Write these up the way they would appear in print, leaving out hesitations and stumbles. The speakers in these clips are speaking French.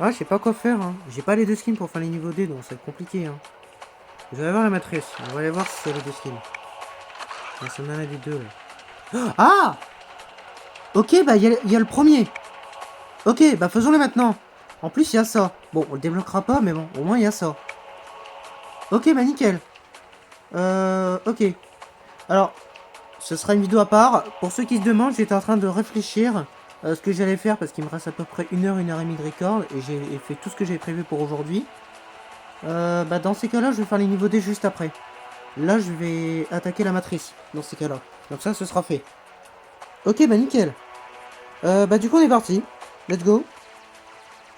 Ah, je sais pas quoi faire, hein. J'ai pas les deux skins pour faire les niveaux D, donc ça va être compliqué, hein. Je vais aller voir la matrice. On va aller voir si c'est les deux skins. Ah, ça en a des deux, là. Ah! Ok, bah, il y a le premier. Ok, bah, faisons-le maintenant. En plus, il y a ça. Bon, on le débloquera pas, mais bon, au moins, il y a ça. Ok, bah, nickel. Ok. Alors, ce sera une vidéo à part. Pour ceux qui se demandent, j'étais en train de réfléchir à ce que j'allais faire parce qu'il me reste à peu près 1 heure et demie de record et j'ai fait tout ce que j'avais prévu pour aujourd'hui. Bah dans ces cas-là, je vais faire les niveaux D juste après. Là, je vais attaquer la matrice dans ces cas-là. Donc ça, ce sera fait. Ok, bah nickel. Bah du coup, on est parti. Let's go.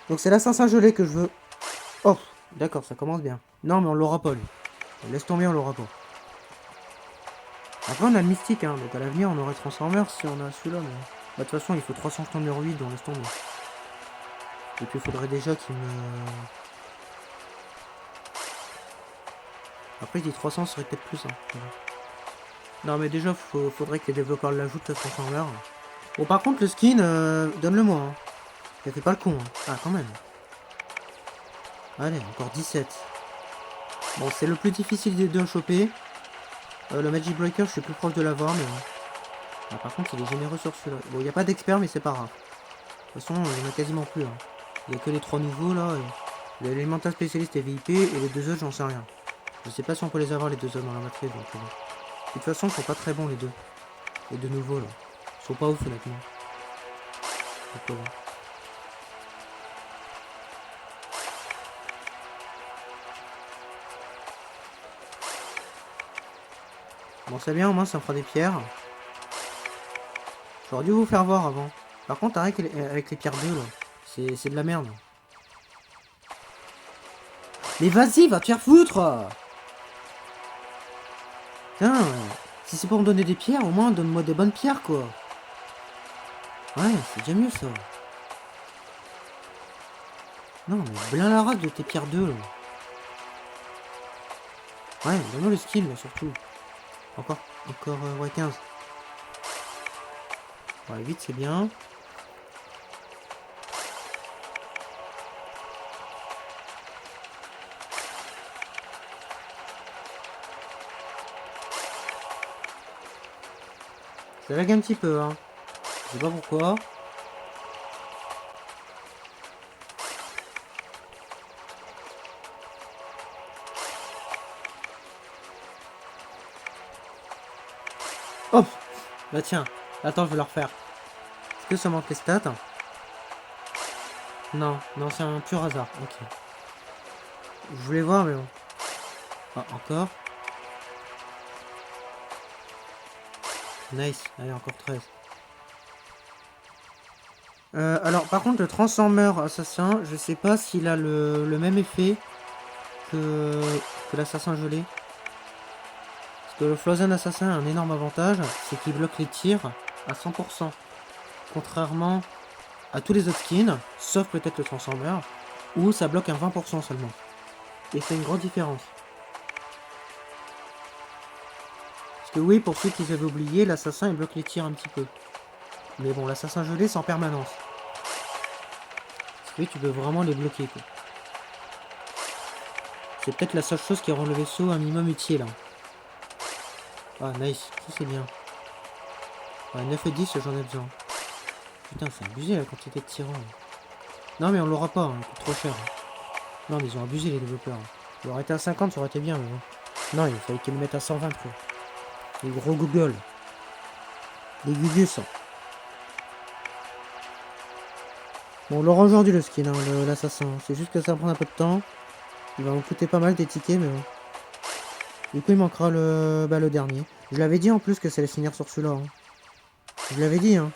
Donc c'est l'assassin gelé que je veux. Oh, d'accord, ça commence bien. Non, mais on l'aura pas, lui. Laisse tomber, on l'aura pas. Après, on a le mystique, hein, donc à l'avenir, on aurait Transformers si on a celui-là, mais... Bah, de toute façon, il faut 300 tonnes de ruide, on laisse tomber. Et puis, il faudrait déjà qu'il me... Après, je dis 300, ce serait peut-être plus, hein. Voilà. Non, mais déjà, faudrait que les développeurs l'ajoutent, le Transformer. Bon, par contre, le skin, donne-le-moi, hein. Ça fait pas le con, hein. Ah, quand même. Allez, encore 17. Bon, c'est le plus difficile des deux à choper. Le Magic Breaker, je suis plus proche de l'avoir, mais... Ah, par contre, il est généreux sur celui-là. Bon, il n'y a pas d'expert, mais c'est pas grave. De toute façon, il n'y en a quasiment plus, hein. Il n'y a que les 3 nouveaux, là. L'élémental spécialiste et VIP, et les deux autres, j'en sais rien. Je sais pas si on peut les avoir, les deux autres, dans la matrice, donc... De toute façon, ils sont pas très bons, les deux. Les deux nouveaux, là. Ils sont pas ouf, honnêtement. Donc, voilà. Bon, c'est bien, au moins, ça me fera des pierres. J'aurais dû vous faire voir avant. Par contre, avec les pierres 2, là, c'est de la merde. Mais vas-y, va te faire foutre! Putain, si c'est pour me donner des pierres, au moins donne-moi des bonnes pierres, quoi. Ouais, c'est déjà mieux, ça. Non, mais plein la rate de tes pierres 2, là. Ouais, donne-moi le skill, là, surtout. Encore, ouais, 15. Ouais, 8, c'est bien. Ça lag un petit peu, hein. Je sais pas pourquoi. Hop! Bah tiens, attends, je vais le refaire. Est-ce que ça manque les stats? Non, non, c'est un pur hasard. Ok. Je voulais voir, mais bon. Ah, encore. Nice. Allez, encore 13. Alors, par contre, le Transformer assassin, je sais pas s'il a le même effet que l'assassin gelé. Parce que le Frozen Assassin a un énorme avantage, c'est qu'il bloque les tirs à 100%. Contrairement à tous les autres skins, sauf peut-être le Transformer, où ça bloque un 20% seulement. Et c'est une grande différence. Parce que oui, pour ceux qui avaient oublié, l'assassin il bloque les tirs un petit peu. Mais bon, l'assassin gelé c'est en permanence. Parce que oui, tu peux vraiment les bloquer, quoi. C'est peut-être la seule chose qui rend le vaisseau un minimum utile, hein. Ah, nice, ça c'est bien. Ouais, 9 et 10, j'en ai besoin. Putain, c'est abusé la quantité de tirants. Non, mais on l'aura pas, hein, il coûte trop cher. Non, mais ils ont abusé les développeurs. Il aurait été à 50, ça aurait été bien, mais bon. Non, il fallait qu'ils le mettent à 120, quoi. Les gros Google. Les Gugus. Bon, on l'aura aujourd'hui le skin, hein, l'assassin. C'est juste que ça va prendre un peu de temps. Il va me coûter pas mal des tickets, mais bon. Du coup, il manquera le dernier. Je l'avais dit en plus que ça allait finir sur celui-là, hein. Je l'avais dit, hein.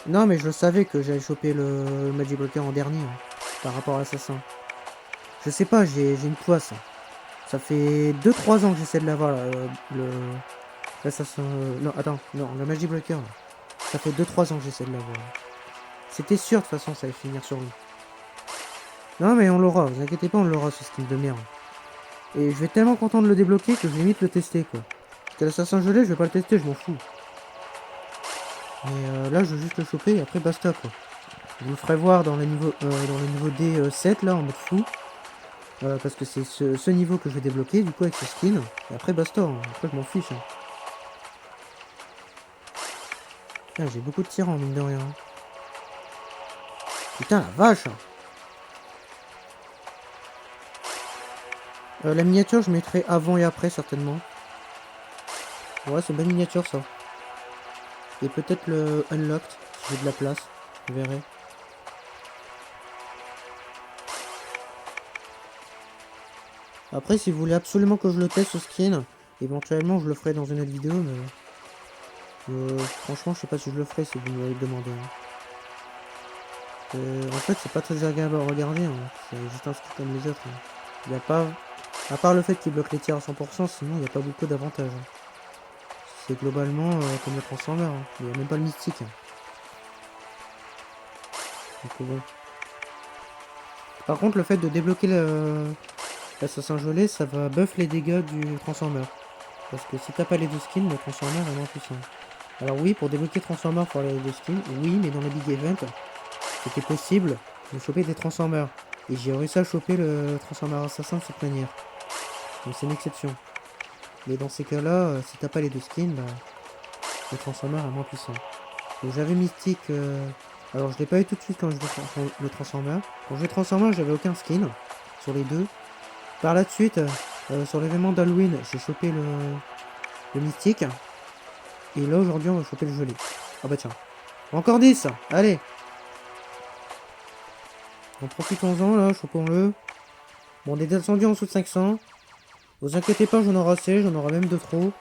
Non, mais je le savais que j'allais choper le Magic Breaker en dernier, hein, par rapport à l'assassin. Je sais pas, j'ai une poisse. Ça fait 2-3 ans que j'essaie de l'avoir, l'assassin... non, attends, non, le Magic Breaker, là. Ça fait 2-3 ans que j'essaie de l'avoir. C'était sûr, de toute façon, ça allait finir sur lui. Non, mais on l'aura, vous inquiétez pas, on l'aura, ce skin de merde. Et je vais être tellement content de le débloquer que je vais limite le tester, quoi. Parce que l'assassin gelé, je vais pas le tester, je m'en fous. Mais là, je veux juste le choper et après, basta, quoi. Je vous le ferai voir dans le niveau D7 là en mode fou. Parce que c'est ce niveau que je vais débloquer du coup avec ce skin. Et après basta, hein. Après je m'en fiche. Hein. Putain, j'ai beaucoup de tyrans mine de rien. Putain la vache. La miniature je mettrai avant et après certainement. Ouais c'est une belle miniature ça. Et peut-être le unlocked si j'ai de la place. Vous verrez. Après si vous voulez absolument que je le teste ce skin, éventuellement je le ferai dans une autre vidéo mais... franchement je sais pas si je le ferai si vous me le demandez. Hein. En fait c'est pas très agréable à regarder, hein. C'est juste un skin comme les autres. Hein. Il n'y a pas... À part le fait qu'il bloque les tirs à 100%, sinon il n'y a pas beaucoup d'avantages. Hein. C'est globalement comme le Transformer, hein. Il n'y a même pas le mystique. Hein. Donc bon. Par contre le fait de débloquer l'assassin gelé, ça va buff les dégâts du Transformer. Parce que si t'as pas les deux skins, le Transformer est moins puissant. Alors oui, pour débloquer Transformer, il faut aller les deux skins. Oui, mais dans les Big Event, c'était possible de choper des Transformers. Et j'ai réussi à choper le Transformer Assassin de cette manière. Donc c'est une exception. Mais dans ces cas-là, si t'as pas les deux skins, bah, le Transformer est moins puissant. Donc j'avais Mystique... Alors je l'ai pas eu tout de suite quand je le Transformer. Quand je le Transformer, j'avais aucun skin sur les deux. Par la suite, sur l'événement d'Halloween, j'ai chopé le Mystique. Et là aujourd'hui on va choper le gelé. Ah bah tiens. Encore 10. Allez. En profitons-en là, chopons-le. Bon, on est descendu en dessous de 500. Vous inquiétez pas, j'en aurai assez, j'en aurai même de trop.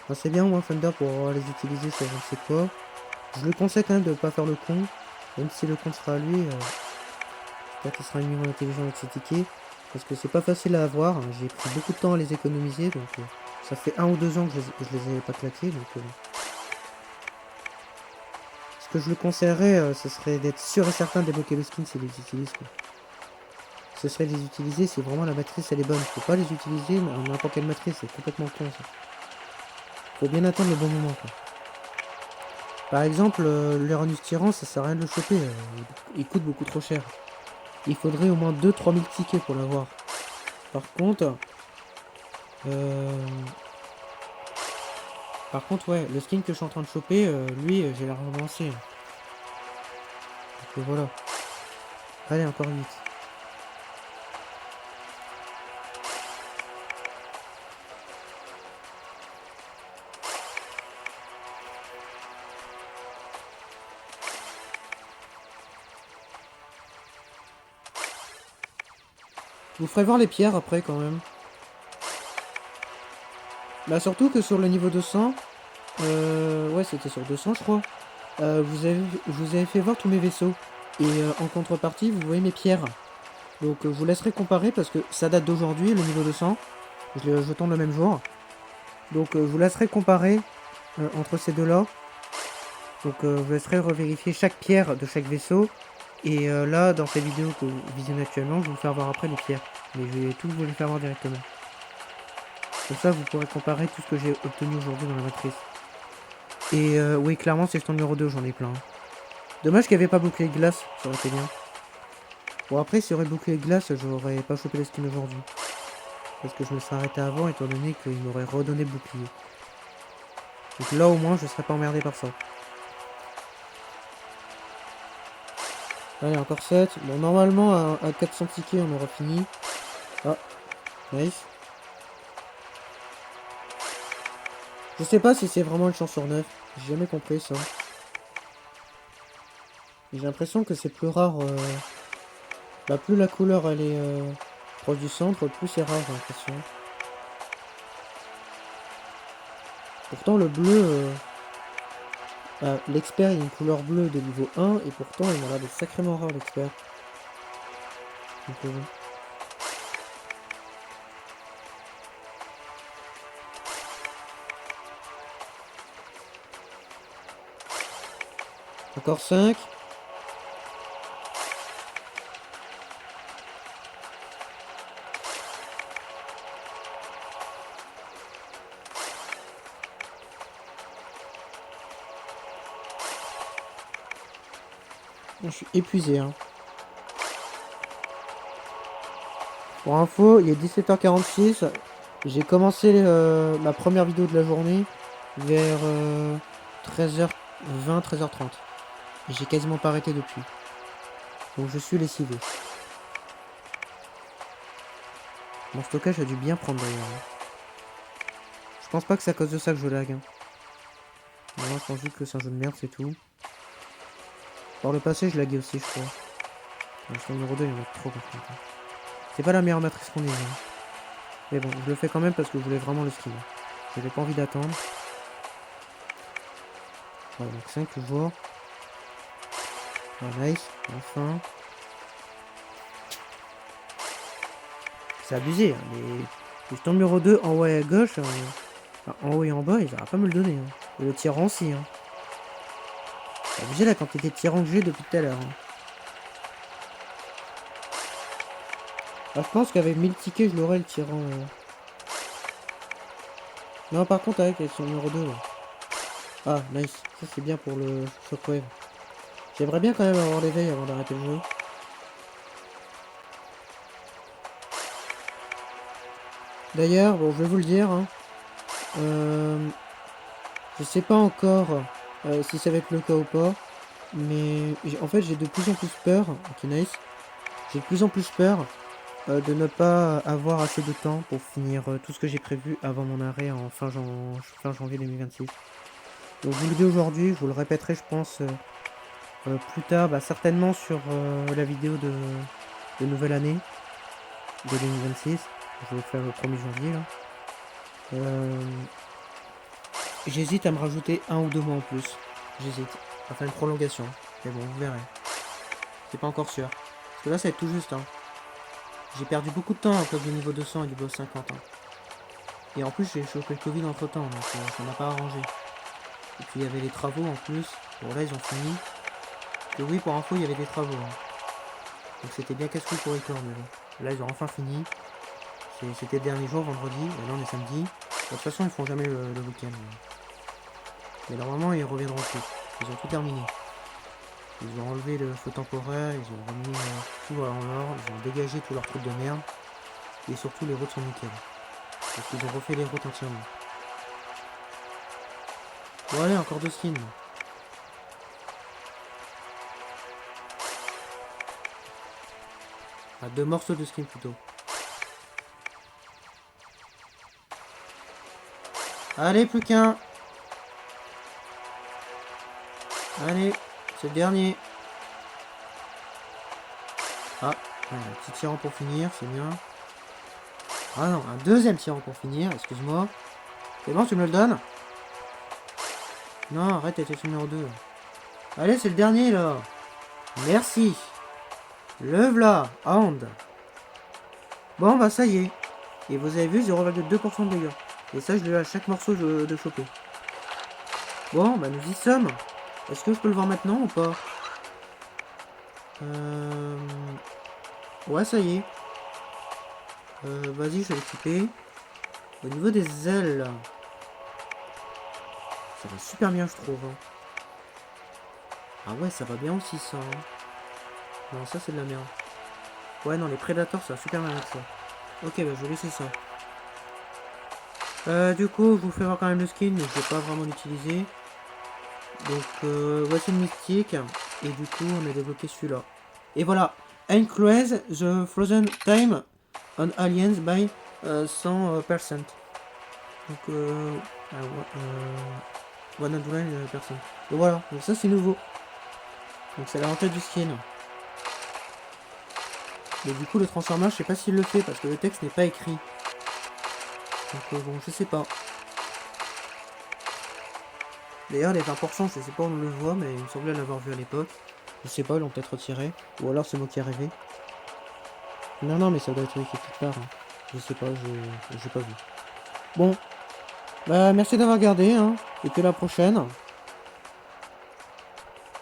Enfin, c'est bien, moi, Thunder, pour les utiliser sur je ne sais quoi. Je le conseille quand même de ne pas faire le con. Même si le con sera à lui, peut-être qu'il sera un minimum intelligent avec ses tickets. Parce que c'est pas facile à avoir. J'ai pris beaucoup de temps à les économiser. Donc ça fait 1 ou 2 ans que je les ai pas claqués. Donc, ce que je le conseillerais, ce serait d'être sûr et certain de débloquer le skin s'il les utilise. Quoi. Ce serait de les utiliser si vraiment la matrice elle est bonne. Faut pas les utiliser n'importe quelle matrice. C'est complètement con ça. Faut bien attendre le bon moment. Quoi. Par exemple, l'Uranus Tyran, ça sert à rien de le choper. Il coûte beaucoup trop cher. Il faudrait au moins 2-3 000 tickets pour l'avoir. Par contre, ouais, le skin que je suis en train de choper, lui, j'ai la relancé. Donc voilà. Allez, encore 8. Je vous ferai voir les pierres après quand même. Bah surtout que sur le niveau 200, ouais c'était sur 200 je crois, je vous avais fait voir tous mes vaisseaux. Et en contrepartie vous voyez mes pierres. Donc je vous laisserai comparer parce que ça date d'aujourd'hui le niveau 200. Je tourne le même jour. Donc je vous laisserai comparer entre ces deux là. Donc je vous laisserai revérifier chaque pierre de chaque vaisseau. Et là dans cette vidéo que vous visionnez actuellement, je vais vous faire voir après les pierres. Mais je vais tout vous les faire voir directement. Comme ça, vous pourrez comparer tout ce que j'ai obtenu aujourd'hui dans la matrice. Et oui, clairement, c'est le stand numéro 2, j'en ai plein. Dommage qu'il n'y avait pas bouclier de glace, ça aurait été bien. Bon, après, s'il y aurait bouclier de glace, j'aurais pas chopé les skins aujourd'hui. Parce que je me serais arrêté avant, étant donné qu'il m'aurait redonné le bouclier. Donc là, au moins, je serais pas emmerdé par ça. Allez, encore 7. Bon, normalement, à 400 tickets, on aura fini. Ah, nice. Je sais pas si c'est vraiment une chance sur 9. J'ai jamais compris ça. J'ai l'impression que c'est plus rare. Bah, plus la couleur elle est proche du centre, plus c'est rare, j'ai l'impression. Pourtant, le bleu. L'expert, il a une couleur bleue de niveau 1, et pourtant, il m'a l'air d'être sacrément rare, l'expert. Donc, encore 5. Je suis épuisé, hein. Pour info, il est 17h46. J'ai commencé ma première vidéo de la journée vers 13h20, 13h30. Et j'ai quasiment pas arrêté depuis. Donc je suis lessivé. Mon stockage a dû bien prendre d'ailleurs, hein. Je pense pas que c'est à cause de ça que je lag, hein. Non, je pense juste que c'est un jeu de merde, c'est tout. Par le passé, je laguais aussi, je crois. Le numéro 2, il y en a trop, par contre. C'est pas la meilleure matrice qu'on ait, hein. Mais bon, je le fais quand même parce que je voulais vraiment le skin. J'avais pas envie d'attendre. Voilà, donc 5 toujours. Ah, nice, enfin. C'est abusé, hein. Les jetons numéro 2 en haut et à gauche, enfin, en haut et en bas, il va pas me le donner, hein. Et le tyran aussi, hein. C'est abusé la quantité de tyrans que j'ai depuis tout à l'heure, hein. Ah, je pense qu'avec 1000 tickets, je l'aurai le tyran. Non, par contre, avec son numéro 2, là. Ah, nice. Ça, c'est bien pour le shockwave. J'aimerais bien quand même avoir l'éveil avant d'arrêter le jeu. D'ailleurs, bon, je vais vous le dire, hein. Je sais pas encore si ça va être le cas ou pas. Mais en fait, j'ai de plus en plus peur. Ok, nice. J'ai de plus en plus peur de ne pas avoir assez de temps pour finir tout ce que j'ai prévu avant mon arrêt en fin janvier 2026. Donc je vous le dis aujourd'hui, je vous le répéterai je pense plus tard, bah, certainement sur la vidéo de nouvelle année de 2026. Je vais faire le 1er janvier là. J'hésite à me rajouter 1 ou 2 mois en plus. J'hésite. À faire une prolongation. Mais bon, vous verrez. C'est pas encore sûr. Parce que là ça va être tout juste, hein. J'ai perdu beaucoup de temps à cause du niveau 200 et du boss 50, hein. Et en plus j'ai chopé le Covid entre temps, donc ça n'a pas arrangé. Et puis il y avait les travaux en plus. Bon là ils ont fini. Et oui, pour info il y avait des travaux, hein. Donc c'était bien casse-couille pour Record, mais bon. Là ils ont enfin fini. C'était le dernier jour, vendredi, et là on est samedi. De toute façon ils font jamais le week-end. Mais normalement ils reviendront plus. Ils ont tout terminé. Ils ont enlevé le feu temporaire, ils ont remis tout en ordre, ils ont dégagé tous leurs trucs de merde. Et surtout les routes sont nickel. Parce qu'ils ont refait les routes entièrement. Bon allez, encore 2 skins. Ah, 2 morceaux de skins plutôt. Allez, plus qu'un. Allez, c'est le dernier. Ah, un petit tirant pour finir, c'est bien. Ah non, un deuxième tirant pour finir, excuse-moi. C'est bon, tu me le donnes? Non, arrête, t'étais sur numéro 2. Allez, c'est le dernier là. Merci. Le v'là, Hound. Bon, bah ça y est. Et vous avez vu, 0,2% de dégâts. Et ça, je l'ai à chaque morceau de choper. Bon, bah nous y sommes. Est-ce que je peux le voir maintenant ou pas? Ouais, ça y est. Vas-y, je vais l'équiper. Au niveau des ailes, ça va super bien, je trouve, hein. Ah ouais, ça va bien aussi, ça, hein. Non, ça, c'est de la merde. Ouais, non, les prédateurs, ça va super bien avec ça. Ok, bah, je vais laisser ça. Du coup, je vous fais voir quand même le skin, mais je vais pas vraiment l'utiliser. Donc, voici le mystique. Et du coup, on a débloqué celui-là. Et voilà. Increase the frozen time on aliens by 100%. Donc, 109%. Donc voilà, donc ça c'est nouveau. Donc c'est l'avantage du skin. Mais du coup, le transformage, je sais pas s'il le fait parce que le texte n'est pas écrit. Donc bon, je sais pas. D'ailleurs, les 20%, je sais pas où on le voit, mais il me semblait l'avoir vu à l'époque. Je sais pas, ils l'ont peut-être retiré. Ou alors c'est moi qui ai rêvé. Non, non, mais ça doit être écrit quelque part, hein. Je sais pas, j'ai pas vu. Bon. Bah, merci d'avoir regardé, hein. Et puis à la prochaine.